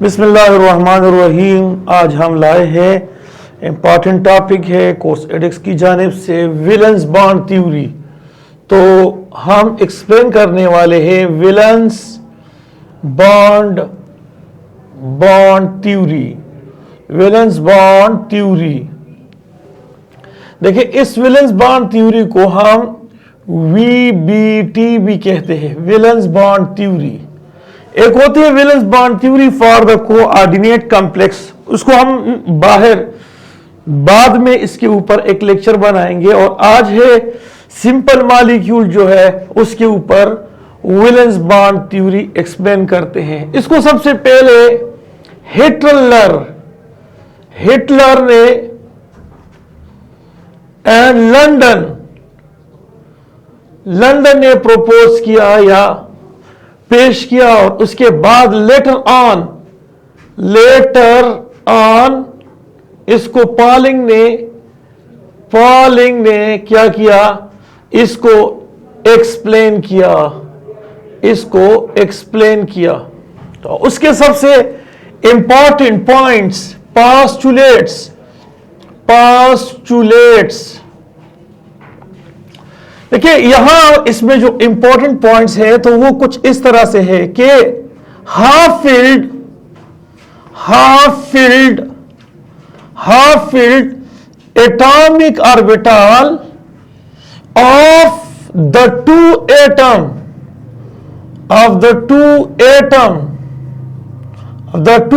बिस्मिल्लाहिर्रहमानिर्रहीम। आज हम लाए हैं इम्पॉर्टेंट टॉपिक है कोर्स एडिक्स की जानिब से विलेंस बॉन्ड थ्योरी। तो हम एक्सप्लेन करने वाले हैं valence bond theory. Valence bond theory, देखिए इस विलेंस बॉन्ड थ्योरी को हम VBT भी कहते हैं, विलेंस बॉन्ड थ्योरी। एक होती है valence bond theory for the coordinate complex, उसको हम बाद में इसके ऊपर एक लेक्चर बनाएंगे। और आज है सिंपल मॉलिक्यूल जो है उसके ऊपर विलेंस बॉन्ड थ्योरी एक्सप्लेन करते हैं। इसको सबसे पहले हिटलर ने एंड लंदन ने प्रपोज किया या पेश किया, और उसके बाद लेटर ऑन इसको पॉलिंग ने क्या किया, इसको एक्सप्लेन किया। तो उसके सबसे इंपॉर्टेंट पॉइंट्स पास्चुलेट्स देखिए यहां इसमें जो इंपॉर्टेंट पॉइंट्स है तो वो कुछ इस तरह से है कि half filled atomic orbital of the two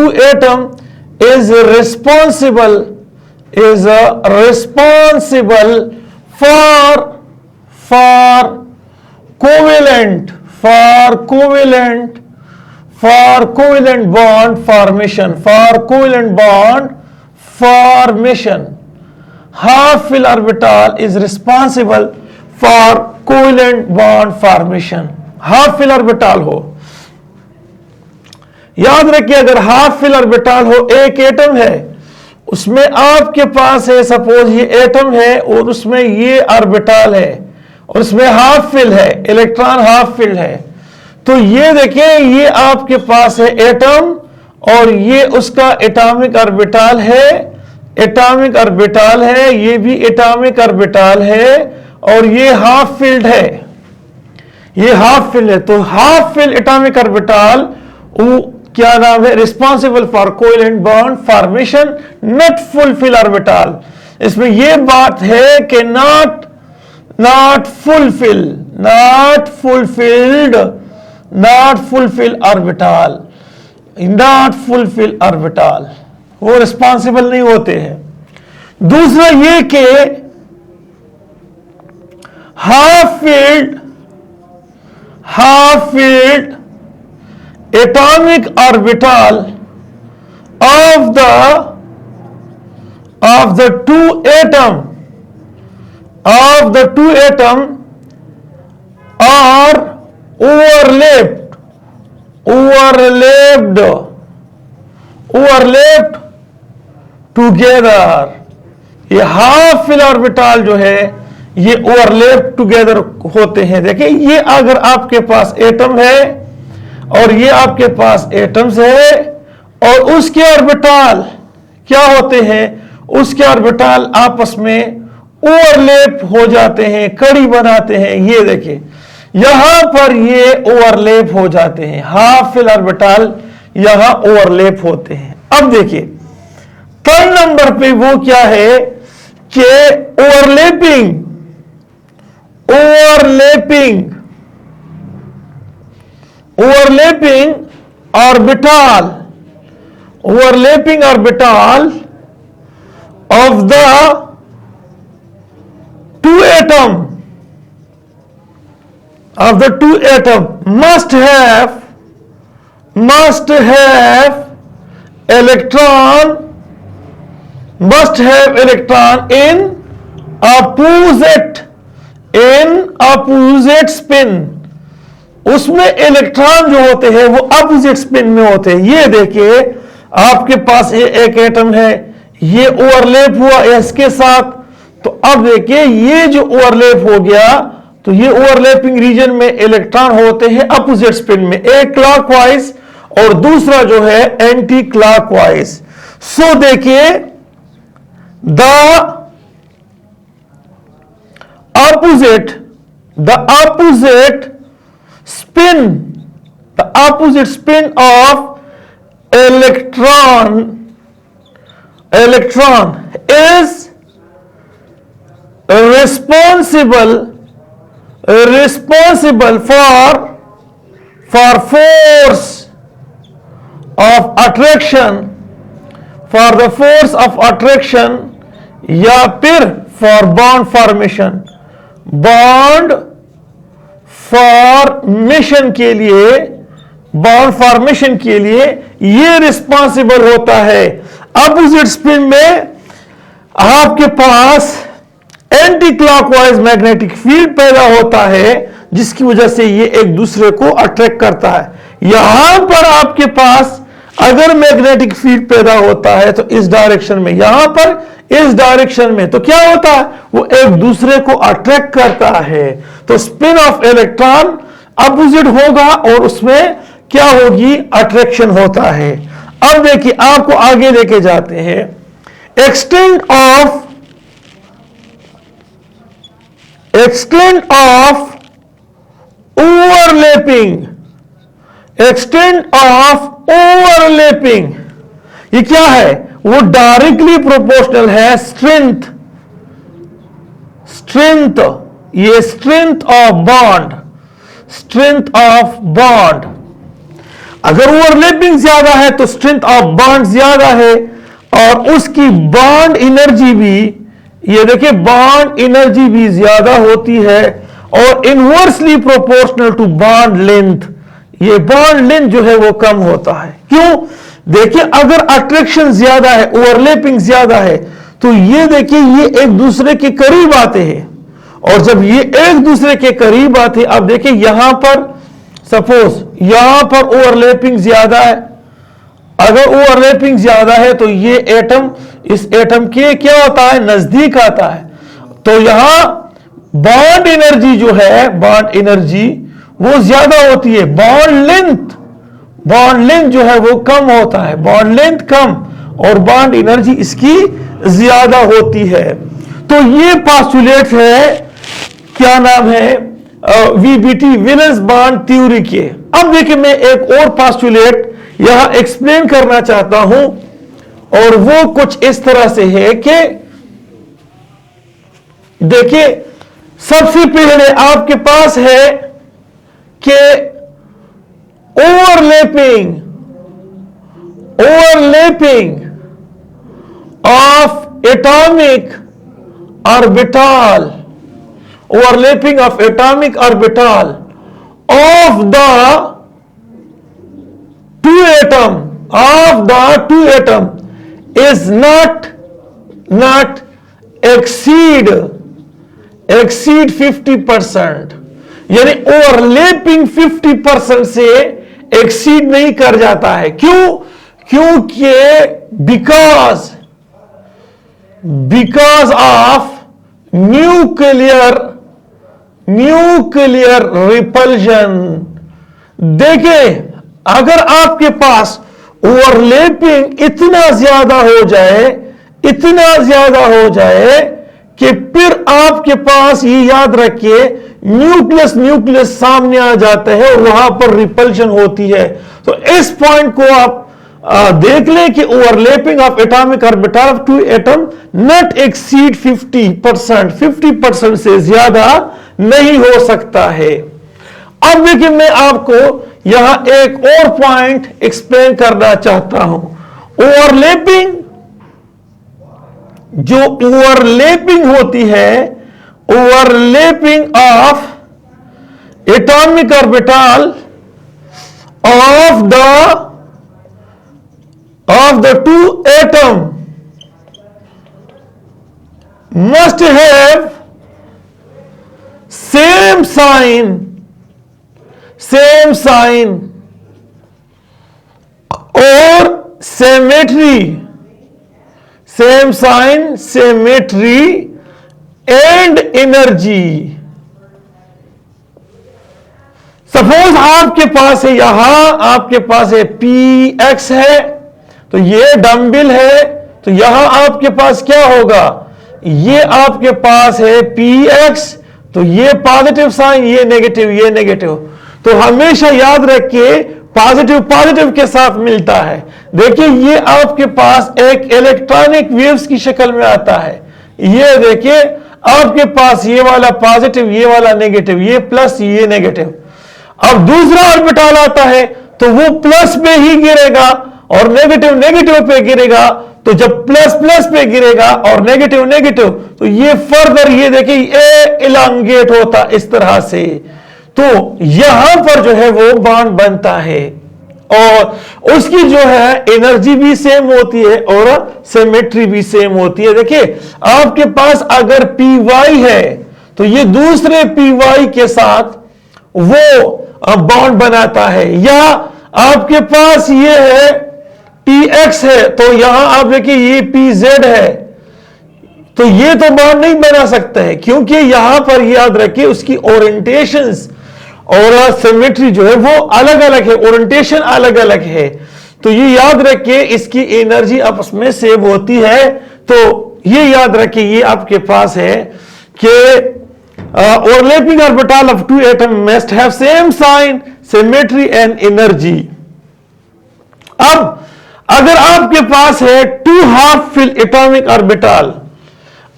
atom is responsible for covalent bond formation. Half fill orbital is responsible for covalent bond formation. Half fill orbital हो, याद रखिए अगर हाफ फिल ऑर्बिटल हो, एक एटम है उसमें आपके पास है, सपोज ये एटम है और उसमें ये ऑर्बिटल है और उसमें हाफ फिल है, इलेक्ट्रॉन हाफ फिल है। तो ये देखिए ये आपके पास है एटम और ये उसका एटॉमिक ऑर्बिटल है, ये भी एटॉमिक ऑर्बिटल है और ये हाफ फिल्ड है, तो हाफ फिल एटॉमिक ऑर्बिटल क्या नाम है, responsible for covalent bond formation, not full fill orbital. इसमें यह बात है कि नॉट फुलफिल ऑर्बिटल, वो रिस्पॉन्सिबल नहीं होते हैं। दूसरा ये कि half filled atomic orbital of the two atom are overlapped together। ये हाफ फिल ऑर्बिटल जो है ये ओवरलैप टुगेदर होते हैं। देखिए ये अगर आपके पास एटम है और ये आपके पास एटम्स है और उसके ऑर्बिटल क्या होते हैं, उसके ऑर्बिटल आपस में ओवरलैप हो जाते हैं, कड़ी बनाते हैं। ये देखिए यहां पर ये ओवरलैप हो जाते हैं, हाफ फिल ऑर्बिटल यहां ओवरलैप होते हैं। अब देखिए थर्ड नंबर पे वो क्या है कि overlapping orbital of the two atom must have electron in opposite spin। उसमें इलेक्ट्रॉन जो होते हैं वो अपोजिट स्पिन में होते हैं। ये देखिए आपके पास एक एटम है, ये ओवरलैप हुआ इसके साथ, तो अब देखिए ये जो ओवरलैप हो गया तो ये ओवरलैपिंग रीजन में इलेक्ट्रॉन होते हैं अपोजिट स्पिन में, एक क्लॉकवाइज और दूसरा जो है एंटी क्लॉकवाइज। सो देखिए, the opposite spin of electron is responsible for force of attraction या फिर for bond formation के लिए ये रिस्पॉन्सिबल होता है। अपोजिट स्पिन में आपके पास एंटी क्लॉकवाइज मैग्नेटिक फील्ड पैदा होता है, जिसकी वजह से ये एक दूसरे को अट्रैक्ट करता है। यहां पर आपके पास अगर मैग्नेटिक फील्ड पैदा होता है तो इस डायरेक्शन में, यहां पर इस डायरेक्शन में, तो क्या होता है, वो एक दूसरे को अट्रैक्ट करता है। तो स्पिन ऑफ इलेक्ट्रॉन अपोजिट होगा और उसमें क्या होगी, अट्रैक्शन होता है। अब देखिए, आपको आगे लेके जाते हैं। एक्सटेंट ऑफ ओवरलैपिंग, ये क्या है, वो डायरेक्टली प्रोपोर्शनल है स्ट्रेंथ, ये स्ट्रेंथ ऑफ बॉन्ड। अगर ओवरलैपिंग ज्यादा है तो स्ट्रेंथ ऑफ बॉन्ड ज्यादा है, और उसकी बॉन्ड एनर्जी भी, ये देखिए, बॉन्ड एनर्जी भी ज्यादा होती है, और inversely proportional to bond length, ये बॉन्ड लेंथ जो है वो कम होता है। क्यों, देखिए, अगर अट्रैक्शन ज्यादा है, ओवरलैपिंग ज्यादा है, तो ये देखिए, ये एक दूसरे के करीब आते हैं, और जब ये एक दूसरे के करीब आते हैं, अब देखिए यहां पर सपोज यहां पर ओवरलैपिंग ज्यादा है, अगर ओवरलैपिंग ज्यादा है तो ये एटम इस एटम के क्या होता है, नजदीक आता है, तो यहां बॉन्ड एनर्जी जो है, बॉन्ड एनर्जी वो ज्यादा होती है, बॉन्ड लेंथ जो है वो कम होता है, बॉन्ड लेंथ कम और बॉन्ड एनर्जी इसकी ज्यादा होती है। तो ये पास्टुलेट है, क्या नाम है, वीबीटी, वैलेंस बॉन्ड थ्योरी के। अब देखिए, मैं एक और पास्टुलेट यहां एक्सप्लेन करना चाहता हूं, और वो कुछ इस तरह से है कि देखिए, सबसे पहले आपके पास है कि overlapping of atomic orbital of the two atom is not exceed 50%, यानी ओवरलैपिंग 50% से एक्सीड नहीं कर जाता है। क्योंकि बिकॉज ऑफ न्यूक्लियर रिपल्जन। देखिए, अगर आपके पास ओवरलैपिंग इतना ज्यादा हो जाए कि फिर आपके पास, ये याद रखिए, न्यूक्लियस सामने आ जाते हैं और वहां पर रिपल्शन होती है। तो इस पॉइंट को आप देख लें कि overlapping of atomic orbital of two atom not exceed 50% से ज्यादा नहीं हो सकता है। अब देखिए, मैं आपको यहां एक और पॉइंट एक्सप्लेन करना चाहता हूं। ओवरलैपिंग होती है, overlapping of atomic orbital of the two atom must have same sign or symmetry and energy। Suppose आपके पास है, यहां आपके पास है px है, तो ये डम्बिल है, तो यहां आपके पास क्या होगा, ये आपके पास है px, तो ये पॉजिटिव साइन, ये नेगेटिव, तो हमेशा याद रखिए पॉजिटिव पॉजिटिव के साथ मिलता है। देखिए ये आपके पास एक इलेक्ट्रॉनिक वेव्स की शक्ल में आता है, ये देखिए आपके पास ये वाला पॉजिटिव, ये वाला नेगेटिव, ये प्लस, ये नेगेटिव। अब दूसरा ऑर्बिटल आता है तो वो प्लस पे ही गिरेगा और नेगेटिव पे गिरेगा, तो जब प्लस पे गिरेगा और नेगेटिव, तो ये फर्दर ये देखिए ये इलांगेट होता इस तरह से, तो यहां पर जो है वो बॉन्ड बनता है और उसकी जो है एनर्जी भी सेम होती है और सिमेट्री भी सेम होती है। देखिए आपके पास अगर py है तो ये दूसरे py के साथ वो बॉन्ड बनाता है, या आपके पास ये है px है तो यहां आप देखिए ये pz है, तो ये तो बॉन्ड नहीं बना सकते हैं क्योंकि यहां पर याद रखिए उसकी ओरिएंटेशंस और सिमेट्री जो है वो अलग अलग है, ओरिएंटेशन अलग अलग है, तो ये याद रखिए इसकी एनर्जी आपस में सेव होती है। तो ये याद रखिए ये आपके पास है कि overlapping orbital of two atoms must have same sign, symmetry and energy। अब अगर आपके पास है two half fill atomic orbital,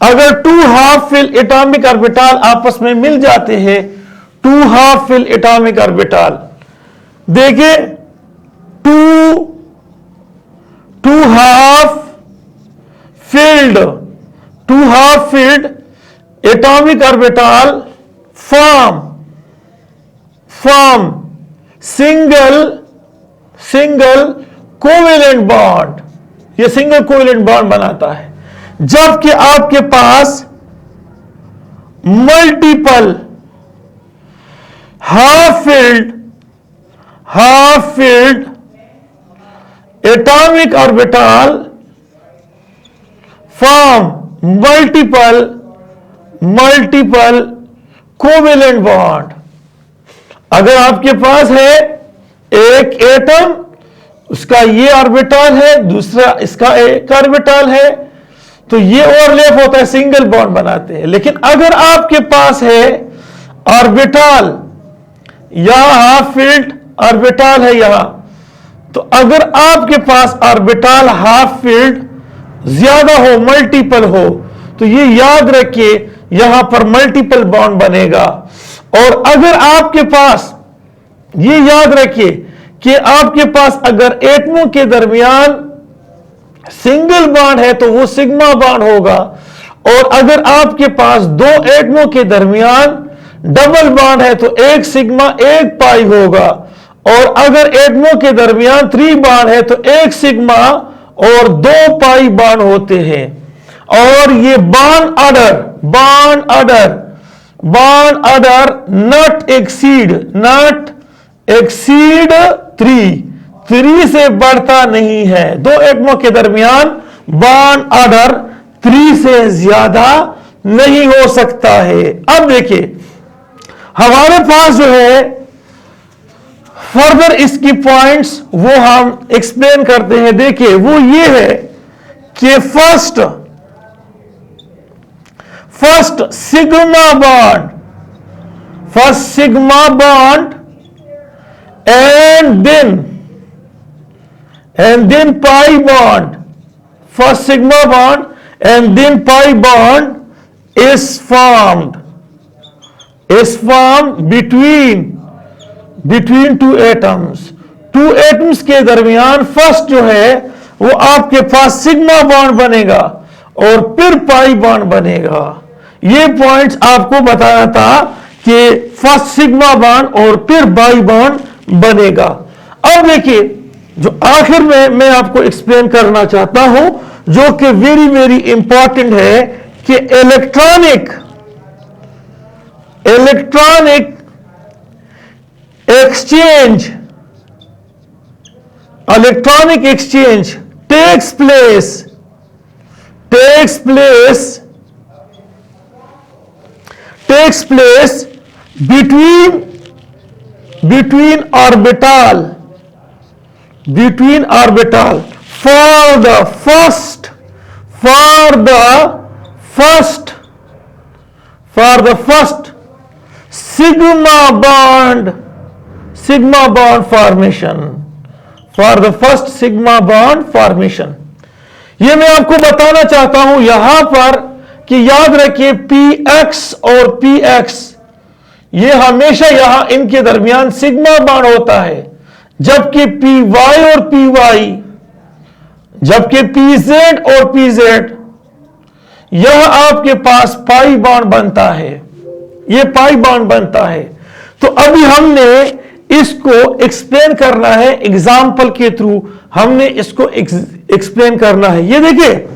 अगर two half fill atomic orbital आपस में मिल जाते हैं, two half fill atomic orbital, देखिए two half filled atomic orbital form single covalent bond, ये सिंगल कोवेलेंट बॉन्ड बनाता है, जबकि आपके पास multiple half filled atomic orbital form multiple covalent bond. अगर आपके पास है एक एटम, उसका ये ऑर्बिटल है, दूसरा इसका एक ऑर्बिटल है, तो ये ओवरलैप होता है, सिंगल बॉन्ड बनाते हैं। लेकिन अगर आपके पास है ऑर्बिटल या हाफ फील्ड ऑर्बिटल है यहां, तो अगर आपके पास ऑर्बिटल हाफ फील्ड ज्यादा हो, मल्टीपल हो, तो ये याद रखिए यहां पर मल्टीपल बॉन्ड बनेगा। और अगर आपके पास, ये याद रखिए कि आपके पास अगर एटमों के दरमियान सिंगल बॉन्ड है तो वो सिग्मा बॉन्ड होगा, और अगर आपके पास दो एटमों के दरमियान डबल बॉन्ड है तो एक सिग्मा एक पाई होगा, और अगर एटमों के दरमियान 3 बॉन्ड है तो एक सिग्मा और 2 पाई बॉन्ड होते हैं। और ये बॉन्ड ऑर्डर नॉट एक्सीड 3 से बढ़ता नहीं है। दो एटमों के दरमियान बॉन्ड ऑर्डर 3 से ज्यादा नहीं हो सकता है। अब देखिए हमारे पास जो है फर्दर इसकी पॉइंट्स वो हम एक्सप्लेन करते हैं। देखिए वो ये है कि first sigma bond and then pi bond, first sigma bond and then pi bond is formed between two atoms के दरमियान फर्स्ट जो है वो आपके पास सिग्मा बॉन्ड बनेगा और फिर पाई बॉन्ड बनेगा। ये पॉइंट्स आपको बताना था कि फर्स्ट सिग्मा बॉन्ड और फिर पाई बॉन्ड बनेगा। अब देखिए जो आखिर में मैं आपको एक्सप्लेन करना चाहता हूं, जो कि वेरी वेरी इंपॉर्टेंट है, कि electronic exchange takes place between orbital for the first sigma bond formation. ये मैं आपको बताना चाहता हूं यहां पर कि याद रखिए px और px ये हमेशा यहां इनके दरमियान सिग्मा बॉन्ड होता है, जबकि py और py, जबकि pz और pz यह आपके पास पाई बॉन्ड बनता है, ये पाई बॉन्ड बनता है। तो अभी हमने इसको एक्सप्लेन करना है, एग्जाम्पल के थ्रू हमने इसको एक्सप्लेन करना है। ये देखिए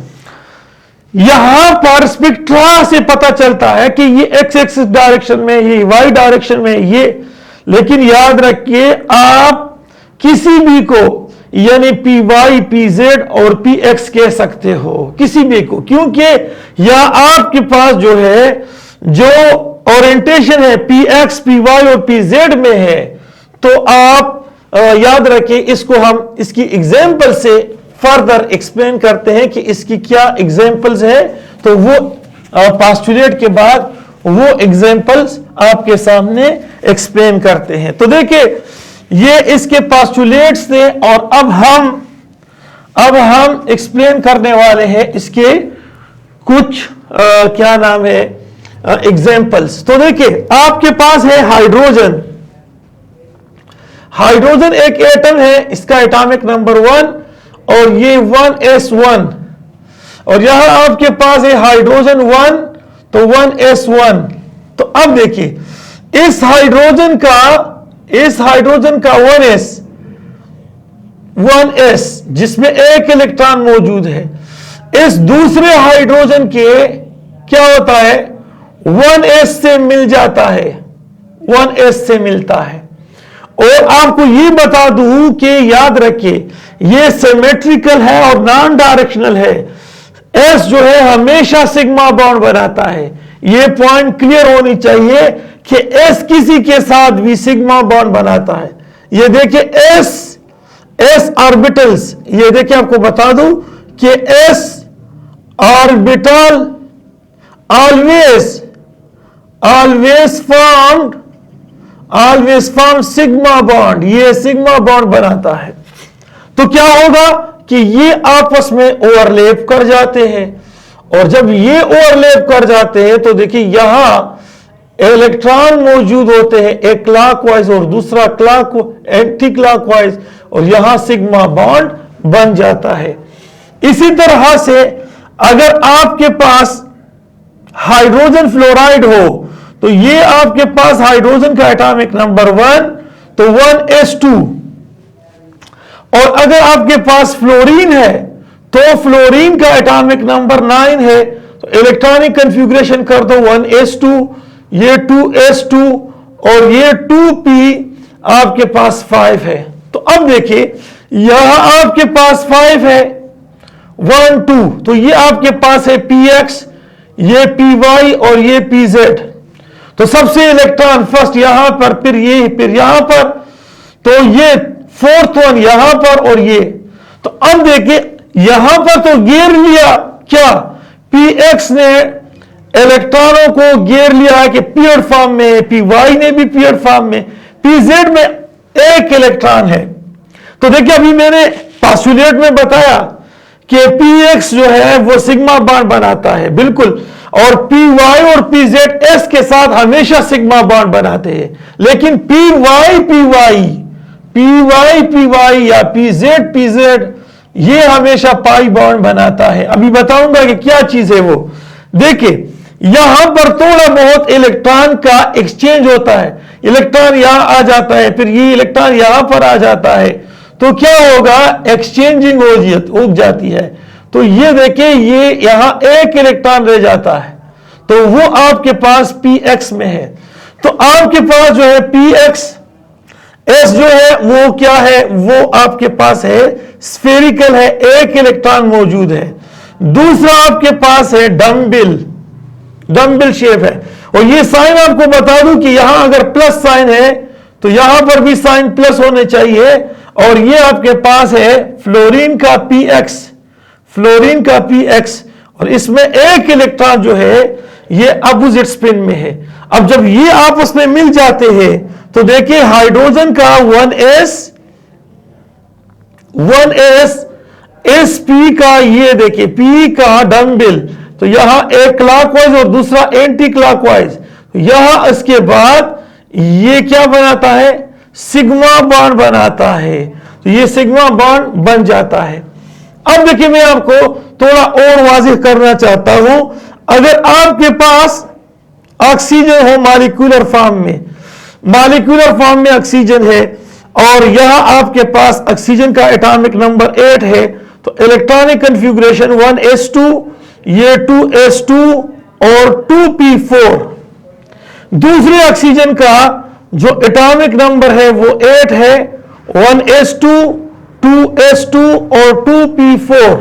यहां पर स्पेक्ट्रा से पता चलता है कि ये एक्स एक्सिस डायरेक्शन में, ये वाई डायरेक्शन में, ये, लेकिन याद रखिए आप किसी भी को यानी पी वाई, पी जेड और पी एक्स कह सकते हो, किसी भी को, क्योंकि यह आपके पास जो है जो ओरिएंटेशन है पी एक्स, पी वाई और पी जेड में है। तो आप याद रखें, इसको हम इसकी एग्जाम्पल से फर्दर एक्सप्लेन करते हैं कि इसकी क्या एग्जाम्पल्स है। तो वो पोस्टुलेट के बाद वो एग्जाम्पल्स आपके सामने एक्सप्लेन करते हैं। तो देखिए ये इसके पोस्टुलेट्स थे और अब हम एक्सप्लेन करने वाले हैं इसके कुछ क्या नाम है एग्जाम्पल्स। तो देखिए आपके पास है हाइड्रोजन। हाइड्रोजन एक एटम है, इसका एटॉमिक नंबर 1 और ये 1s1, और यहां आपके पास है हाइड्रोजन 1 तो 1s1। तो अब देखिए इस हाइड्रोजन का 1s जिसमें एक इलेक्ट्रॉन मौजूद है, इस दूसरे हाइड्रोजन के क्या होता है 1s से मिल जाता है, 1s से मिलता है। और आपको ये बता दूं कि याद रखिए ये सिमेट्रिकल है और नॉन डायरेक्शनल है। एस जो है हमेशा सिग्मा बॉन्ड बनाता है, ये पॉइंट क्लियर होनी चाहिए कि एस किसी के साथ भी सिग्मा बॉन्ड बनाता है। ये देखिए एस ऑर्बिटल्स, ये देखिए आपको बता दूं कि S orbital always form sigma bond, ये सिग्मा बॉन्ड बनाता है। तो क्या होगा कि ये आपस में ओवरलैप कर जाते हैं, और जब ये ओवरलैप कर जाते हैं तो देखिए यहां इलेक्ट्रॉन मौजूद होते हैं, एक क्लॉकवाइज और दूसरा एंटी क्लॉकवाइज, और यहां सिग्मा बॉन्ड बन जाता है। इसी तरह से अगर आपके पास हाइड्रोजन फ्लोराइड हो तो ये आपके पास हाइड्रोजन का एटॉमिक नंबर 1 तो 1s2, और अगर आपके पास फ्लोरीन है तो फ्लोरीन का एटॉमिक नंबर 9 है, तो इलेक्ट्रॉनिक कन्फिग्रेशन कर दो 1s2, ये 2s2 और ये 2p आपके पास 5 है। तो अब देखिए यहां आपके पास 5 है 1 2, तो ये आपके पास है px, ये py और ये pz। तो सबसे इलेक्ट्रॉन फर्स्ट यहां पर, फिर यहां पर, तो ये 4th वन यहां पर और ये। तो अब देखिए यहां पर तो घेर लिया क्या, px ने इलेक्ट्रॉनों को घेर लिया है कि पीरियड फॉर्म में, py ने भी पीरियड फॉर्म में, pz में एक इलेक्ट्रॉन है। तो देखिए अभी मैंने पोस्टुलेट में बताया कि px जो है वो सिग्मा बॉन्ड बनाता है, बिल्कुल, और py और pz s के साथ हमेशा सिग्मा बॉन्ड बनाते हैं, लेकिन py या pz ये हमेशा पाई बॉन्ड बनाता है। अभी बताऊंगा कि क्या चीज है वो। देखिए यहां पर थोड़ा बहुत इलेक्ट्रॉन का एक्सचेंज होता है, इलेक्ट्रॉन यहां आ जाता है, फिर ये इलेक्ट्रॉन यहां पर आ जाता है, तो क्या होगा एक्सचेंजिंग हो जाती है। तो ये देखिए ये यहां एक इलेक्ट्रॉन रह जाता है, तो वो आपके पास px में है। तो आपके पास जो है px s जो है वो क्या है, वो आपके पास है स्फेरिकल है, एक इलेक्ट्रॉन मौजूद है। दूसरा आपके पास है डम्बिल शेप है, और ये साइन आपको बता दूं कि यहां अगर प्लस साइन है तो यहां पर भी साइन प्लस होने चाहिए। और ये आपके पास है फ्लोरीन का px, फ्लोरीन का px, और इसमें एक इलेक्ट्रॉन जो है ये अपोजिट स्पिन में है। अब जब ये आपस में मिल जाते हैं तो देखिए हाइड्रोजन का 1s इस p का, ये देखिए p का डंबिल, तो यहां एक क्लॉकवाइज और दूसरा एंटी क्लॉकवाइज, यहां इसके बाद ये क्या बनाता है, सिग्मा बॉन्ड बनाता है। तो ये सिग्मा बॉन्ड बन जाता है। अब देखिए मैं आपको थोड़ा और वाज़ेह करना चाहता हूं। अगर आपके पास ऑक्सीजन हो मॉलिक्यूलर फॉर्म में, मॉलिक्यूलर फॉर्म में ऑक्सीजन है और यहां आपके पास ऑक्सीजन का एटॉमिक नंबर 8 है, तो इलेक्ट्रॉनिक कन्फिगरेशन 1s2, ये 2s2 और 2p4। दूसरे ऑक्सीजन का जो एटॉमिक नंबर है वो 8 है, 1s2, 2s2 और 2p4।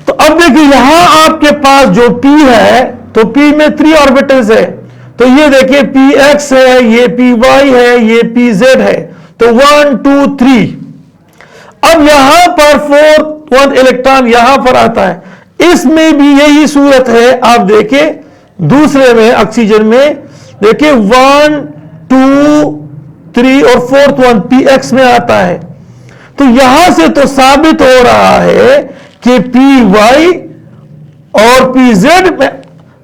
तो अब देखिए यहां आपके पास जो p है, तो p में 3 ऑर्बिटल्स है, तो ये देखिए px है, ये py है, ये pz है, तो 1 2 3। अब यहां पर 4th इलेक्ट्रॉन यहां पर आता है, इसमें भी यही सूरत है। आप देखें दूसरे में ऑक्सीजन में देखिए 1 2 3 और 4th वन px में आता है। तो यहां से तो साबित हो रहा है कि py और pz में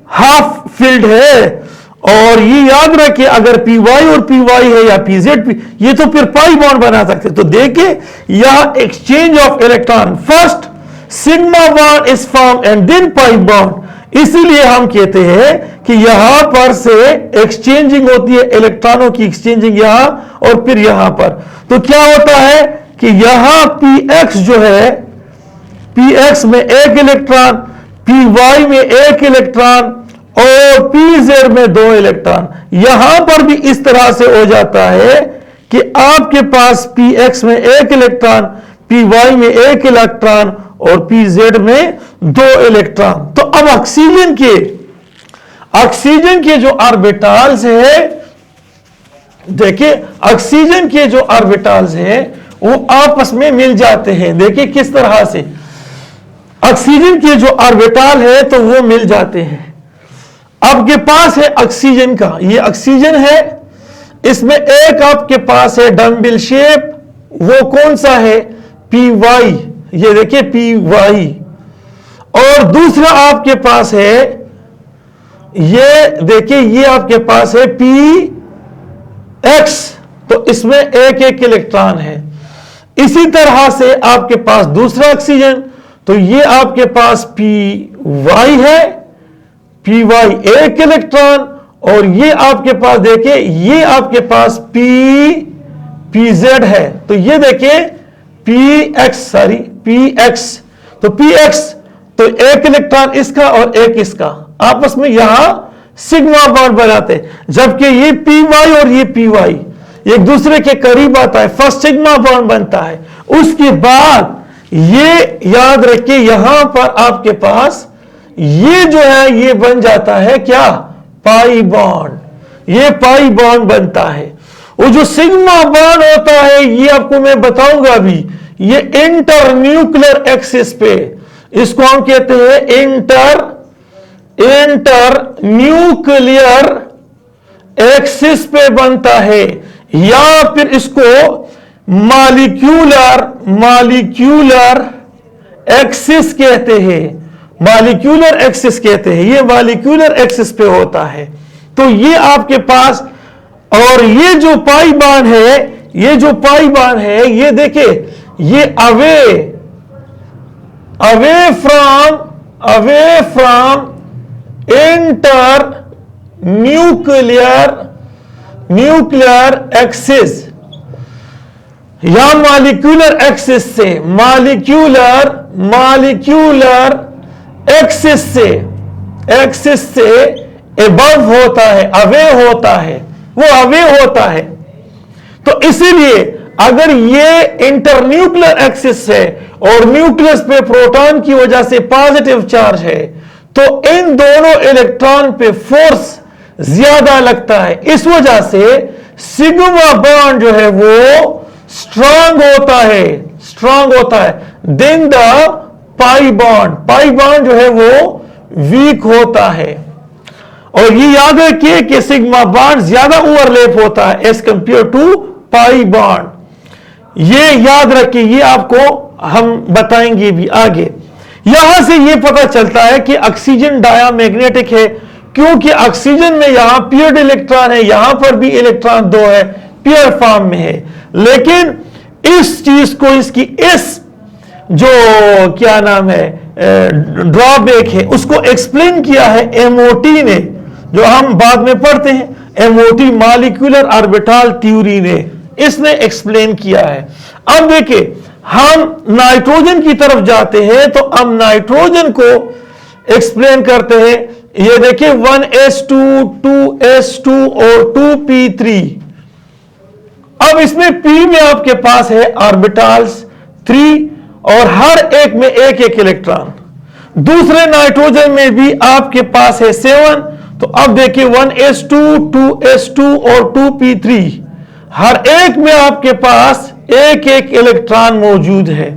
हाफ फिल्ड है। और ये याद रखिए अगर py और py है या pz, ये तो फिर पाई बॉन्ड बना सकते। तो देखिए यहां exchange of electron, first sigma bond is form and then pi bond. इसीलिए हम कहते हैं कि यहां पर से एक्सचेंजिंग होती है, इलेक्ट्रॉनों की एक्सचेंजिंग यहां और फिर यहां पर। तो क्या होता है कि यहां px जो है, px में एक इलेक्ट्रॉन, py में एक इलेक्ट्रॉन और pz में 2 इलेक्ट्रॉन। यहां पर भी इस तरह से हो जाता है कि आपके पास px में एक इलेक्ट्रॉन, py में एक इलेक्ट्रॉन और pz में 2 इलेक्ट्रॉन। तो अब ऑक्सीजन के जो ऑर्बिटल्स है, देखिए ऑक्सीजन के जो ऑर्बिटल्स हैं वो आपस में मिल जाते हैं। देखिए किस तरह से ऑक्सीजन के जो ऑर्बिटल है तो वो मिल जाते हैं। आपके पास है ऑक्सीजन का, ये ऑक्सीजन है, इसमें एक आपके पास है डंबिल शेप, वो कौन सा है, py, ये देखिए py। और दूसरा आपके पास है, ये देखिए ये आपके पास है px, तो इसमें एक एक इलेक्ट्रॉन है। इसी तरह से आपके पास दूसरा ऑक्सीजन, तो ये आपके पास py है, py एक इलेक्ट्रॉन, और ये आपके पास देखिए ये आपके पास pz है, तो ये देखिए px, तो px तो एक इलेक्ट्रॉन इसका और एक इसका, आपस में यहां सिग्मा बॉन्ड बनाते, जबकि ये py और ये py एक दूसरे के करीब आता है, फर्स्ट सिग्मा बॉन्ड बनता है। उसके बाद ये याद रखिए यहां पर आपके पास ये जो है ये बन जाता है क्या, पाई बॉन्ड, ये पाई बॉन्ड बनता है। वो जो सिग्मा बॉन्ड होता है ये आपको मैं बताऊंगा अभी, ये इंटर न्यूक्लियर एक्सिस पे, इसको हम कहते हैं इंटर न्यूक्लियर एक्सिस पे बनता है, या फिर इसको मॉलिक्यूलर एक्सिस कहते हैं, मॉलिक्यूलर एक्सिस कहते हैं, ये मॉलिक्यूलर एक्सिस पे होता है। तो ये आपके पास, और ये जो पाई बॉन्ड है, ये जो पाई बॉन्ड है, ये देखिए ये away from inter nuclear axis, या मॉलिक्यूलर एक्सिस से, मॉलिक्यूलर एक्सिस से एबव होता है, अवे होता है, वो अवे होता है। तो इसीलिए अगर ये इंटरन्यूक्लियर एक्सिस है और न्यूक्लियस पे प्रोटॉन की वजह से पॉजिटिव चार्ज है, तो इन दोनों इलेक्ट्रॉन पे फोर्स ज्यादा लगता है, इस वजह से सिग्मा बॉन्ड जो है वो स्ट्रांग होता है देन द पाई बॉन्ड जो है वो वीक होता है। और ये याद रखिए कि सिग्मा बॉन्ड ज्यादा ओवरलैप होता है as compare to pi bond. ये याद रखिए, ये आपको हम बताएंगे भी आगे। यहां से ये पता चलता है कि ऑक्सीजन डायामैग्नेटिक है, क्योंकि ऑक्सीजन में यहां पेयर्ड इलेक्ट्रॉन है, यहां पर भी इलेक्ट्रॉन 2 है, पेयर फॉर्म में है। लेकिन इस चीज को, इसकी इस जो क्या नाम है ड्रॉबैक है, उसको एक्सप्लेन किया है एमओटी ने, जो हम बाद में पढ़ते हैं, एमओटी मॉलिक्यूलर ऑर्बिटल थ्योरी ने, इसने एक्सप्लेन किया है। अब देखिए हम नाइट्रोजन की तरफ जाते हैं, तो हम नाइट्रोजन को एक्सप्लेन करते हैं। ये देखिए 1s2 2s2 और 2p3। अब इसमें p में आपके पास है ऑर्बिटल्स 3 और हर एक में एक एक इलेक्ट्रॉन। दूसरे नाइट्रोजन में भी आपके पास है 7। तो अब देखिए 1s2 2s2 और 2p3, हर एक में आपके पास एक एक इलेक्ट्रॉन मौजूद है।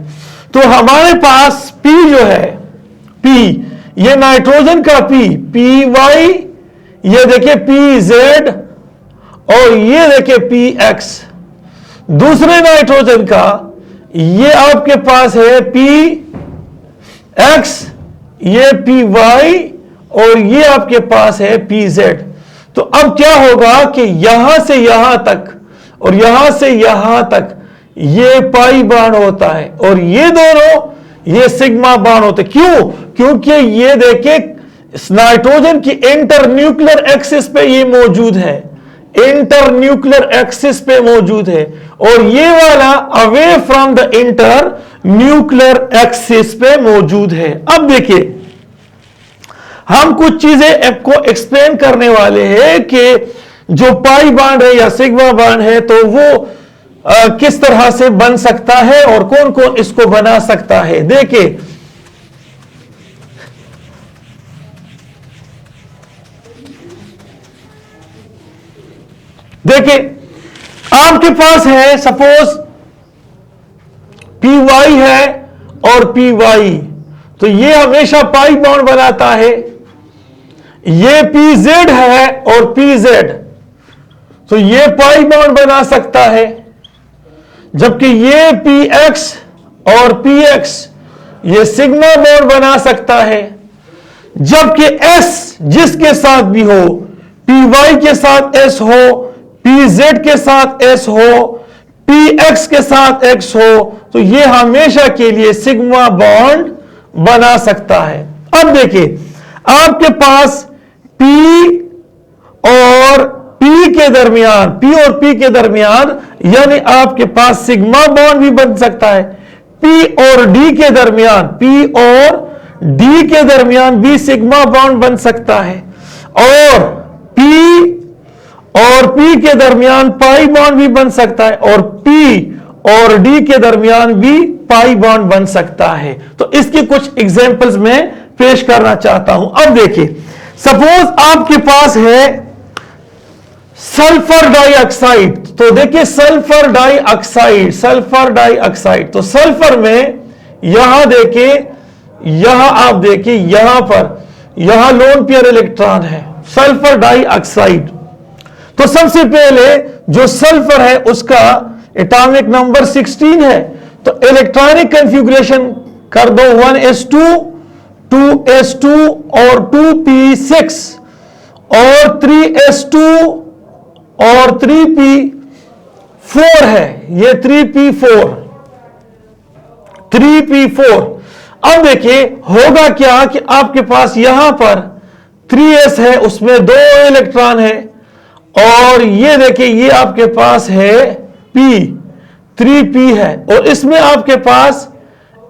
तो हमारे पास p जो है, p ये नाइट्रोजन का py, ये देखिए pz और ये देखिए px। दूसरे नाइट्रोजन का ये आपके पास है px, ये py और ये आपके पास है pz। तो अब क्या होगा कि यहां से यहां तक और यहां से यहां तक ये पाई बॉन्ड होता है और ये दोनों ये सिग्मा बॉन्ड होते। क्यों? क्योंकि ये देखिए नाइट्रोजन की इंटरन्यूक्लियर एक्सिस पे ये मौजूद है, इंटरन्यूक्लियर एक्सिस पे मौजूद है, और ये वाला away from the internuclear axis पे मौजूद है। अब देखिए हम कुछ चीजें आपको एक्सप्लेन करने वाले हैं कि जो पाई बॉन्ड है या सिग्मा बॉन्ड है तो वो किस तरह से बन सकता है और कौन कौन इसको बना सकता है। देखिए आपके पास है सपोज py है और py, तो ये हमेशा पाई बॉन्ड बनाता है। ये pz है और pz, तो ये पाई बॉन्ड बना सकता है। जबकि ये px और px ये सिग्मा बॉन्ड बना सकता है। जबकि s जिसके साथ भी हो, py के साथ s हो, pz के साथ s हो, px के साथ x हो, तो ये हमेशा के लिए सिग्मा बॉन्ड बना सकता है। अब देखिए आपके पास p और p के दरमियान, p और p के दरमियान यानी आपके पास सिग्मा बॉन्ड भी बन सकता है। p और d के दरमियान, p और d के दरमियान भी सिग्मा बॉन्ड बन सकता है, और p के दरमियान पाई बॉन्ड भी बन सकता है, और p और d के दरमियान भी पाई बॉन्ड बन सकता है। तो इसकी कुछ एग्जांपल्स मैं पेश करना चाहता हूं। अब देखिए सपोज आपके पास है सल्फर डाइऑक्साइड, तो देखिए सल्फर डाइऑक्साइड, तो सल्फर में यहां देखिए, यहां आप देखिए, यहां पर यहां लोन पेयर इलेक्ट्रॉन है, सल्फर डाइऑक्साइड। तो सबसे पहले जो सल्फर है उसका एटॉमिक नंबर 16 है, तो इलेक्ट्रॉनिक कॉन्फ़िगरेशन कर दो 1s2 2s2 और 2p6 और 3s2 और 3p4 है, ये 3p4। अब देखिए होगा क्या कि आपके पास यहां पर 3s है, उसमें 2 इलेक्ट्रॉन है, और ये देखिए ये आपके पास है p, 3p है, और इसमें आपके पास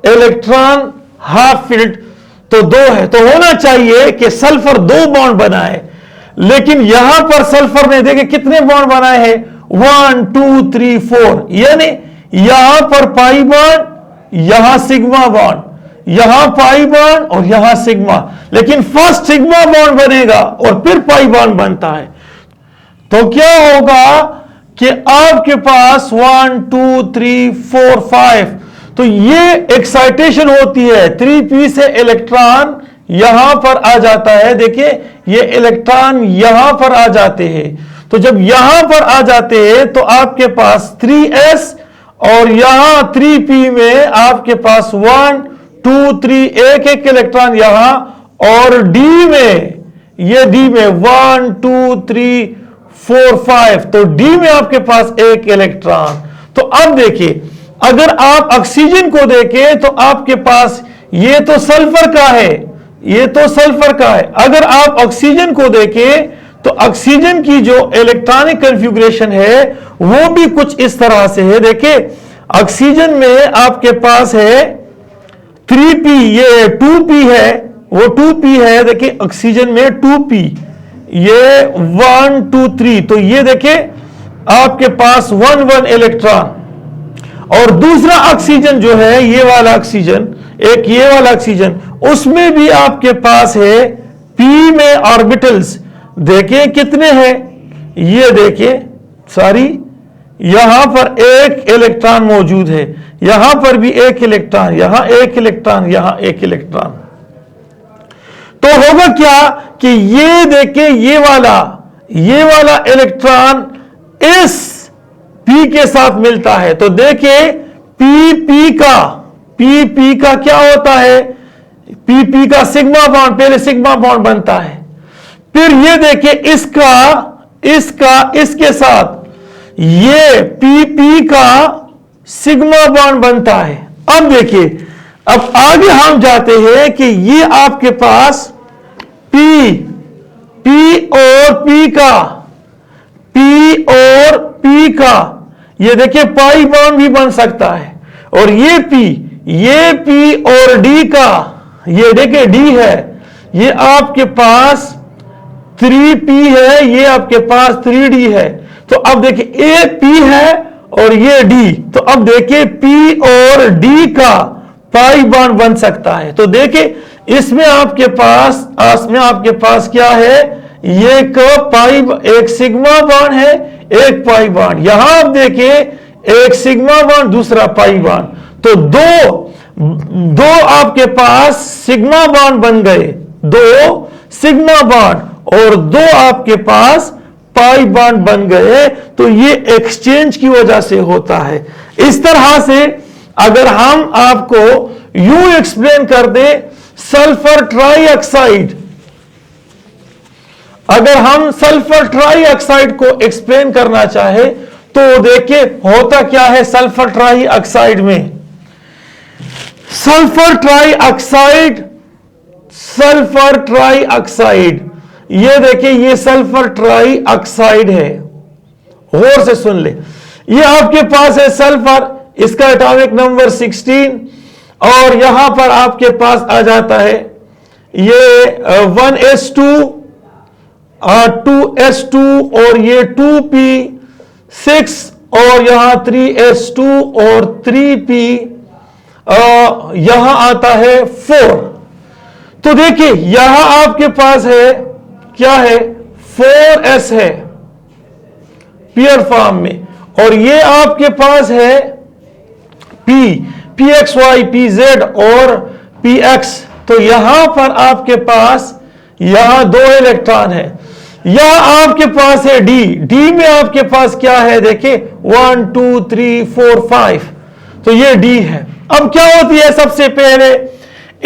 इलेक्ट्रॉन हाफ फिल्ड तो 2 है। तो होना चाहिए कि सल्फर 2 बॉन्ड बनाए, लेकिन यहां पर सल्फर ने देखे कितने बॉन्ड बनाए हैं, 1 2 3 4, यानी यहां पर पाई बॉन्ड, यहां सिग्मा बॉन्ड, यहां पाई बॉन्ड और यहां सिग्मा, लेकिन फर्स्ट सिग्मा बॉन्ड बनेगा और फिर पाई बॉन्ड बनता है। तो क्या होगा कि आपके पास 1 2 3 4 5, तो ये एक्साइटेशन होती है। 3p से इलेक्ट्रॉन यहां पर आ जाता है। देखिए ये इलेक्ट्रॉन यहां पर आ जाते हैं, तो जब यहां पर आ जाते हैं तो आपके पास 3s, और यहां 3p में आपके पास 1 2 3 एक एक इलेक्ट्रॉन यहां, और d में, ये d में 1 2 3 4 5, तो d में आपके पास एक इलेक्ट्रॉन। तो अब देखिए अगर आप ऑक्सीजन को देखें तो आपके पास ये तो सल्फर का है, ये तो सल्फर का है। अगर आप ऑक्सीजन को देखें तो ऑक्सीजन की जो इलेक्ट्रॉनिक कॉन्फ़िगरेशन है वो भी कुछ इस तरह से है। देखिए ऑक्सीजन में आपके पास है 3p, ये 2p है, वो 2p है। देखिए ऑक्सीजन में 2p, ये 1 2 3, तो ये देखिए आपके पास 1 1 इलेक्ट्रॉन। और दूसरा ऑक्सीजन जो है, ये वाला ऑक्सीजन, एक ये वाला ऑक्सीजन, उसमें भी आपके पास है p में ऑर्बिटल्स। देखिए कितने हैं, ये देखिए सारी, यहां पर एक इलेक्ट्रॉन मौजूद है, यहां पर भी एक इलेक्ट्रॉन, यहां एक इलेक्ट्रॉन, यहां एक इलेक्ट्रॉन। तो होगा क्या कि ये देखिए ये वाला इलेक्ट्रॉन इस p के साथ मिलता है। तो देखिए p का क्या होता है, p का सिग्मा बॉन्ड, पहले सिग्मा बॉन्ड बनता है, फिर ये देखिए इसके साथ ये p का सिग्मा बॉन्ड बनता है। अब देखिए अब आगे हम जाते हैं कि ये आपके पास p और p का ये देखिए पाई बॉन्ड भी बन सकता है, और ये p और d का, ये देखिए d है, ये आपके पास 3p है, ये आपके पास 3d है। तो अब देखिए ये p है और ये d, तो अब देखिए p और d का पाई बॉन्ड बन सकता है। तो देखिए इसमें आपके पास क्या है, ये एक सिग्मा बॉन्ड है, एक पाई बॉन्ड। यहां आप देखिए एक सिग्मा बॉन्ड, दूसरा पाई बॉन्ड, तो दो आपके पास सिग्मा बॉन्ड बन गए, 2 सिग्मा बॉन्ड, और 2 आपके पास पाई बॉन्ड बन गए। तो ये एक्सचेंज की वजह से होता है। इस तरह से अगर हम आपको यूं एक्सप्लेन कर दे सल्फर ट्राइऑक्साइड, अगर हम सल्फर ट्राइऑक्साइड को एक्सप्लेन करना चाहे तो देखिए होता क्या है सल्फर ट्राइऑक्साइड में। सल्फर ट्राइऑक्साइड, ये देखिए ये सल्फर ट्राइऑक्साइड है, गौर से सुन ले। ये आपके पास है सल्फर, इसका एटॉमिक नंबर 16, और यहां पर आपके पास आ जाता है ये 1s2 2s2 और ये 2p6 और यहां 3s2 और 3p, यहां आता है 4। तो देखिए यहां आपके पास है क्या है, 4s है पेयर फॉर्म में, और ये आपके पास है pxy pz और px। तो यहां पर आपके पास यहां 2 इलेक्ट्रॉन है, यहां आपके पास है d में आपके पास क्या है, देखिए 1 2 3 4 5, तो ये d है। अब क्या होती है, सबसे पहले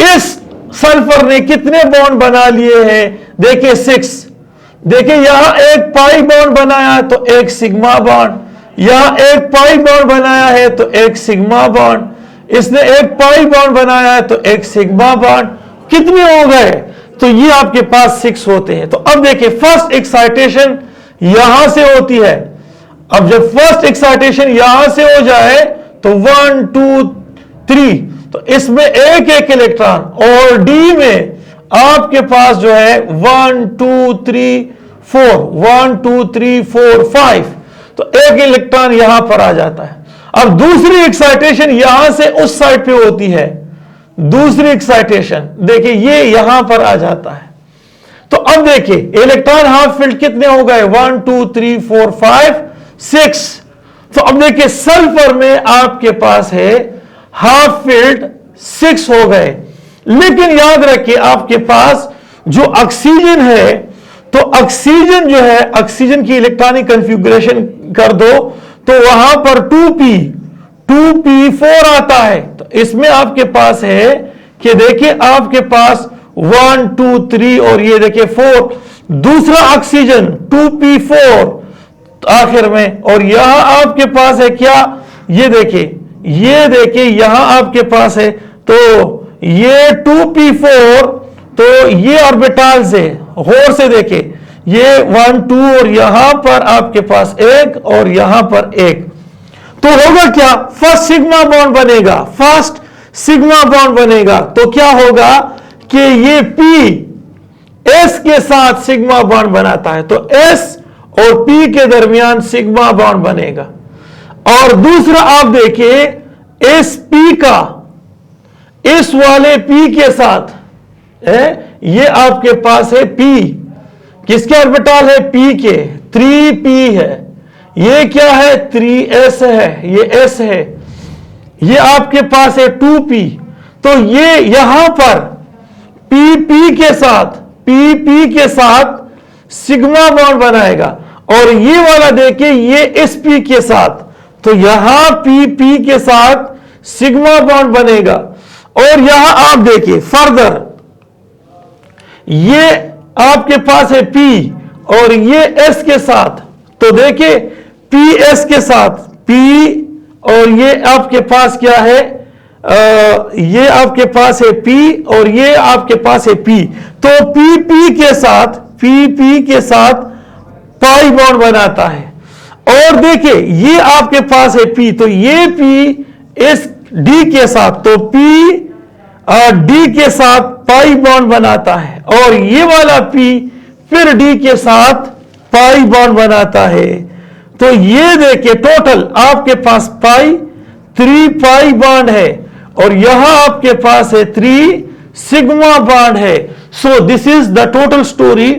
इस सल्फर ने कितने बॉन्ड बना लिए हैं, देखिए 6। देखिए यहां एक पाई बॉन्ड बनाया तो एक सिग्मा बॉन्ड, यहां एक पाई बॉन्ड बनाया है तो एक सिग्मा बॉन्ड, इसने एक पाई बॉन्ड बनाया है तो एक सिग्मा बॉन्ड, कितने हो गए, तो ये आपके पास 6 होते हैं। तो अब देखिए फर्स्ट एक्साइटेशन यहां से होती है। अब जब फर्स्ट एक्साइटेशन यहां से हो जाए तो 1 2 3, तो इसमें एक एक इलेक्ट्रॉन, और डी में आपके पास जो है 1 2 3 4, 1 2 3 4 5, तो एक इलेक्ट्रॉन यहां पर आ जाता है। अब दूसरी एक्साइटेशन यहां से उस साइड पे होती है, दूसरी एक्साइटेशन देखिए ये यहां पर आ जाता है। तो अब देखिए इलेक्ट्रॉन हाफ फील्ड कितने हो गए, 1 2 3 4 5, 6। तो अब देखिए सल्फर में आपके पास है हाफ फिल्ड 6 हो गए, लेकिन याद रखिए आपके पास जो ऑक्सीजन है, तो ऑक्सीजन जो है, ऑक्सीजन की इलेक्ट्रॉनिक कॉन्फ़िगरेशन कर दो तो वहां पर 2p4 आता है। तो इसमें आपके पास है कि देखिए आपके पास 1 2 3 और ये देखिए 4, दूसरा ऑक्सीजन 2p4 आखिर में, और यहां आपके पास है क्या, ये देखिए यहां आपके पास है, तो ये 2p4, तो ये ऑर्बिटल से गौर से देखिए ये 1 2 और यहां पर आपके पास एक और यहां पर एक, तो होगा क्या, फर्स्ट सिग्मा बॉन्ड बनेगा, फर्स्ट सिग्मा बॉन्ड बनेगा। तो क्या होगा कि ये P S के साथ सिग्मा बॉन्ड बनाता है, तो S और P के दरमियान सिग्मा बॉन्ड बनेगा। और दूसरा आप देखिए इस P का इस वाले P के साथ है, ये आपके पास है P, किसके ऑर्बिटल है, P के, 3p है, ये क्या है 3s है, ये s है, ये आपके पास है 2p, तो ये यहां पर pp के साथ सिग्मा बॉन्ड बनाएगा, और ये वाला देखिए ये इस p के साथ, तो यहां pp के साथ सिग्मा बॉन्ड बनेगा। और यहां आप देखिए फर्दर ये आपके पास है P और ये S के साथ, तो देखिए PS के साथ P और ये आपके पास क्या है, ये आपके पास है P और ये आपके पास है P, तो PP के साथ पाई बॉन्ड बनाता है। और देखिए ये आपके पास है P, तो ये P इस D के साथ, तो P D के साथ पाई बॉन्ड बनाता है, और ये वाला P फिर D के साथ पाई बॉन्ड बनाता है। तो ये देखिए टोटल आपके पास 3 पाई बॉन्ड है, और यहां आपके पास है 3 सिग्मा बॉन्ड है। So this is the total story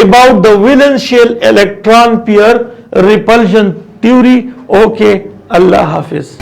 about the वैलेंशियल electron pair repulsion theory. Okay, Allah Hafiz.